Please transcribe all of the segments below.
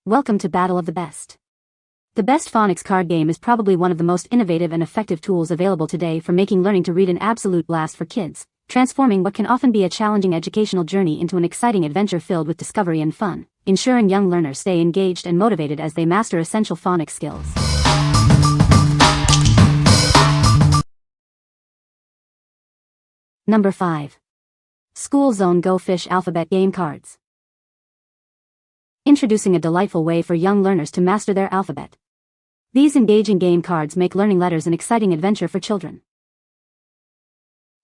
Welcome to Battle of the Best. The best phonics card game is probably one of the most innovative and effective tools available today for making learning to read an absolute blast for kids, transforming what can often be a challenging educational journey into an exciting adventure filled with discovery and fun, ensuring young learners stay engaged and motivated as they master essential phonics skills. Number 5. School Zone Go Fish Alphabet Game Cards. Introducing a delightful way for young learners to master their alphabet. These engaging game cards make learning letters an exciting adventure for children.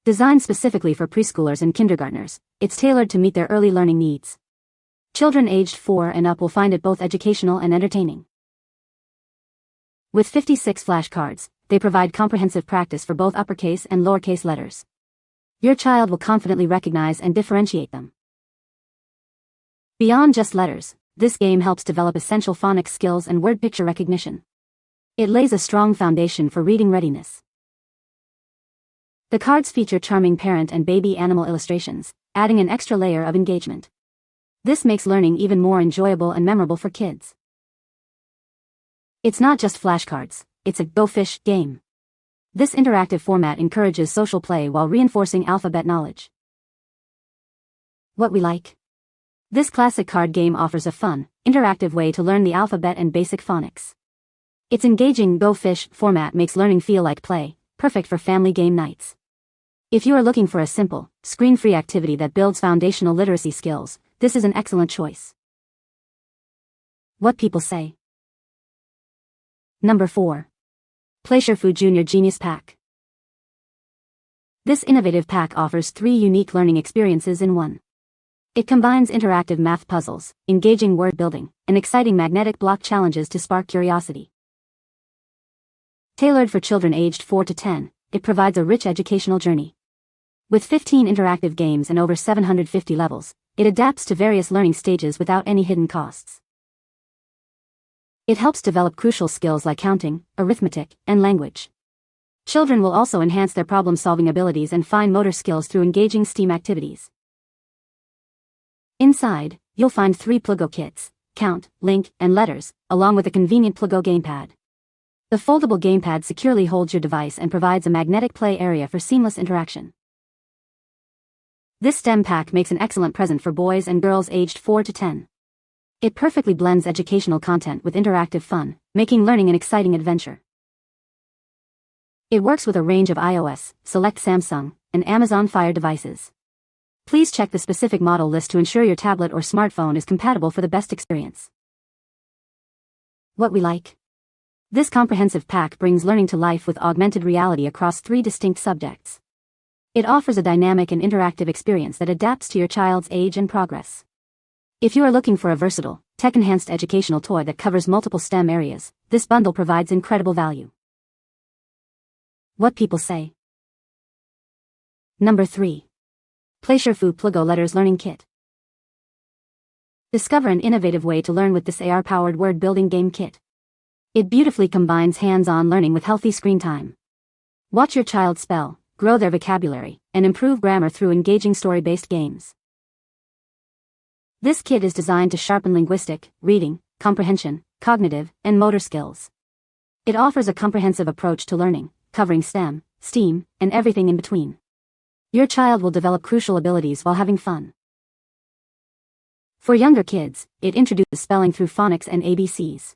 Designed specifically for preschoolers and kindergartners, it's tailored to meet their early learning needs. Children aged 4 and up will find it both educational and entertaining. With 56 flashcards, they provide comprehensive practice for both uppercase and lowercase letters. Your child will confidently recognize and differentiate them. Beyond just letters, this game helps develop essential phonics skills and word picture recognition. It lays a strong foundation for reading readiness. The cards feature charming parent and baby animal illustrations, adding an extra layer of engagement. This makes learning even more enjoyable and memorable for kids. It's not just flashcards, it's a Go Fish game. This interactive format encourages social play while reinforcing alphabet knowledge. What we like. This classic card game offers a fun, interactive way to learn the alphabet and basic phonics. Its engaging Go Fish format makes learning feel like play, perfect for family game nights. If you are looking for a simple, screen-free activity that builds foundational literacy skills, this is an excellent choice. What people say. Number 4. PlayShifu Junior Genius Pack. This innovative pack offers 3 unique learning experiences in one. It combines interactive math puzzles, engaging word building, and exciting magnetic block challenges to spark curiosity. Tailored for children aged 4 to 10, it provides a rich educational journey. With 15 interactive games and over 750 levels, it adapts to various learning stages without any hidden costs. It helps develop crucial skills like counting, arithmetic, and language. Children will also enhance their problem-solving abilities and fine motor skills through engaging STEAM activities. Inside, you'll find 3 Plugo kits, count, link, and letters, along with a convenient Plugo gamepad. The foldable gamepad securely holds your device and provides a magnetic play area for seamless interaction. This STEM pack makes an excellent present for boys and girls aged 4 to 10. It perfectly blends educational content with interactive fun, making learning an exciting adventure. It works with a range of iOS, select Samsung, and Amazon Fire devices. Please check the specific model list to ensure your tablet or smartphone is compatible for the best experience. What we like. This comprehensive pack brings learning to life with augmented reality across 3 distinct subjects. It offers a dynamic and interactive experience that adapts to your child's age and progress. If you are looking for a versatile, tech-enhanced educational toy that covers multiple STEM areas, this bundle provides incredible value. What people say. Number 3. PlayShifu Plugo Letters Learning Kit. Discover an innovative way to learn with this AR-powered word-building game kit. It beautifully combines hands-on learning with healthy screen time. Watch your child spell, grow their vocabulary, and improve grammar through engaging story-based games. This kit is designed to sharpen linguistic, reading, comprehension, cognitive, and motor skills. It offers a comprehensive approach to learning, covering STEM, STEAM, and everything in between. Your child will develop crucial abilities while having fun. For younger kids, it introduces spelling through phonics and ABCs.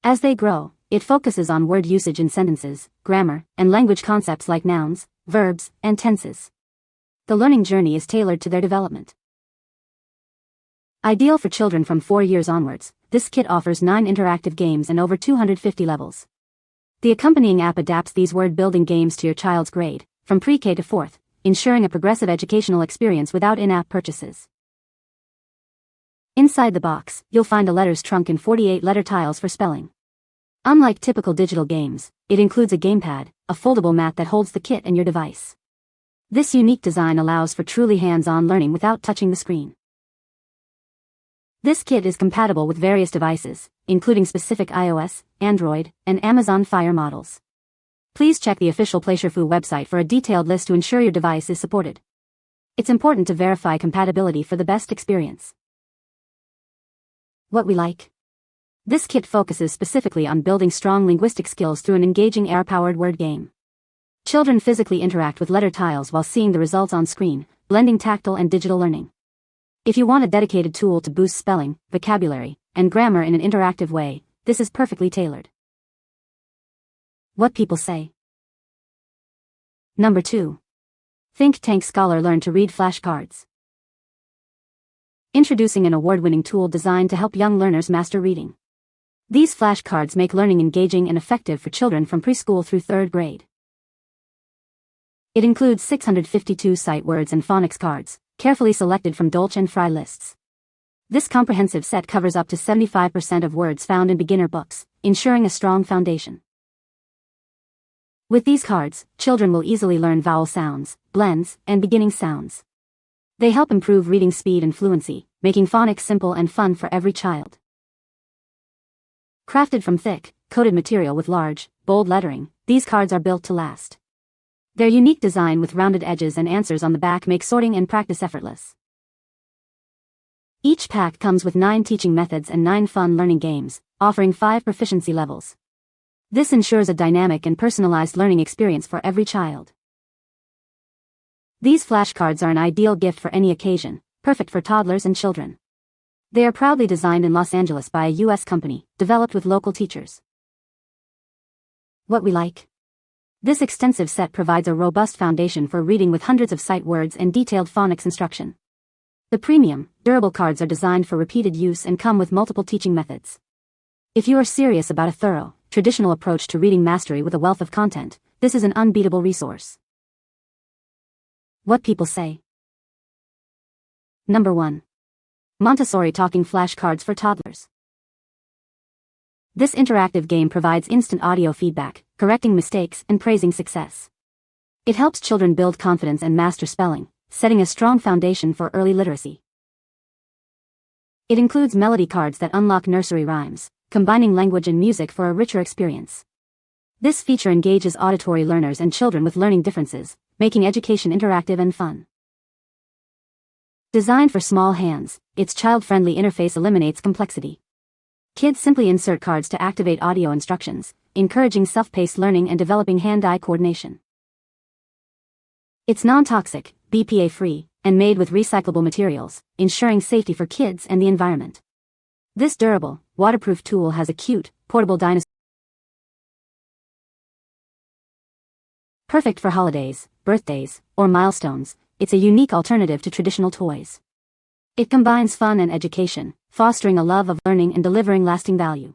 As they grow, it focuses on word usage in sentences, grammar, and language concepts like nouns, verbs, and tenses. The learning journey is tailored to their development. Ideal for children from 4 years onwards, this kit offers 9 interactive games and over 250 levels. The accompanying app adapts these word-building games to your child's grade, from pre-K to 4th, ensuring a progressive educational experience without in-app purchases. Inside the box, you'll find a letters trunk and 48 letter tiles for spelling. Unlike typical digital games, it includes a gamepad, a foldable mat that holds the kit and your device. This unique design allows for truly hands-on learning without touching the screen. This kit is compatible with various devices, including specific iOS, Android, and Amazon Fire models. Please check the official PlayShifu website for a detailed list to ensure your device is supported. It's important to verify compatibility for the best experience. What we like. This kit focuses specifically on building strong linguistic skills through an engaging AR-powered word game. Children physically interact with letter tiles while seeing the results on screen, blending tactile and digital learning. If you want a dedicated tool to boost spelling, vocabulary, and grammar in an interactive way, this is perfectly tailored. What people say. Number 2. Think Tank Scholar Learn to Read Flashcards. Introducing an award-winning tool designed to help young learners master reading. These flashcards make learning engaging and effective for children from preschool through 3rd grade. It includes 652 sight words and phonics cards, carefully selected from Dolce and Fry lists. This comprehensive set covers up to 75% of words found in beginner books, ensuring a strong foundation. With these cards, children will easily learn vowel sounds, blends, and beginning sounds. They help improve reading speed and fluency, making phonics simple and fun for every child. Crafted from thick, coated material with large, bold lettering, these cards are built to last. Their unique design with rounded edges and answers on the back make sorting and practice effortless. Each pack comes with 9 teaching methods and 9 fun learning games, offering 5 proficiency levels. This ensures a dynamic and personalized learning experience for every child. These flashcards are an ideal gift for any occasion, perfect for toddlers and children. They are proudly designed in Los Angeles by a U.S. company, developed with local teachers. What we like. This extensive set provides a robust foundation for reading with hundreds of sight words and detailed phonics instruction. The premium, durable cards are designed for repeated use and come with multiple teaching methods. If you are serious about a thorough, traditional approach to reading mastery with a wealth of content, this is an unbeatable resource. What people say. Number 1. Montessori Talking Flashcards for Toddlers. This interactive game provides instant audio feedback, correcting mistakes and praising success. It helps children build confidence and master spelling, setting a strong foundation for early literacy. It includes melody cards that unlock nursery rhymes, combining language and music for a richer experience. This feature engages auditory learners and children with learning differences, making education interactive and fun. Designed for small hands, its child-friendly interface eliminates complexity. Kids simply insert cards to activate audio instructions, encouraging self-paced learning and developing hand-eye coordination. It's non-toxic, BPA-free, and made with recyclable materials, ensuring safety for kids and the environment. This durable, waterproof tool has a cute, portable dinosaur. Perfect for holidays, birthdays, or milestones, it's a unique alternative to traditional toys. It combines fun and education, fostering a love of learning and delivering lasting value.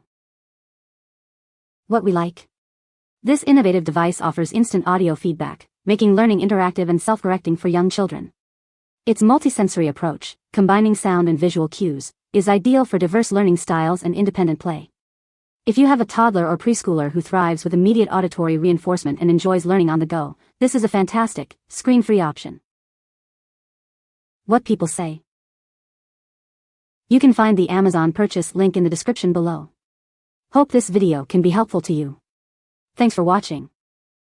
What we like. This innovative device offers instant audio feedback, making learning interactive and self-correcting for young children. Its multisensory approach, combining sound and visual cues, is ideal for diverse learning styles and independent play. If you have a toddler or preschooler who thrives with immediate auditory reinforcement and enjoys learning on the go, this is a fantastic, screen-free option. What people say. You can find the Amazon purchase link in the description below. Hope this video can be helpful to you. Thanks for watching.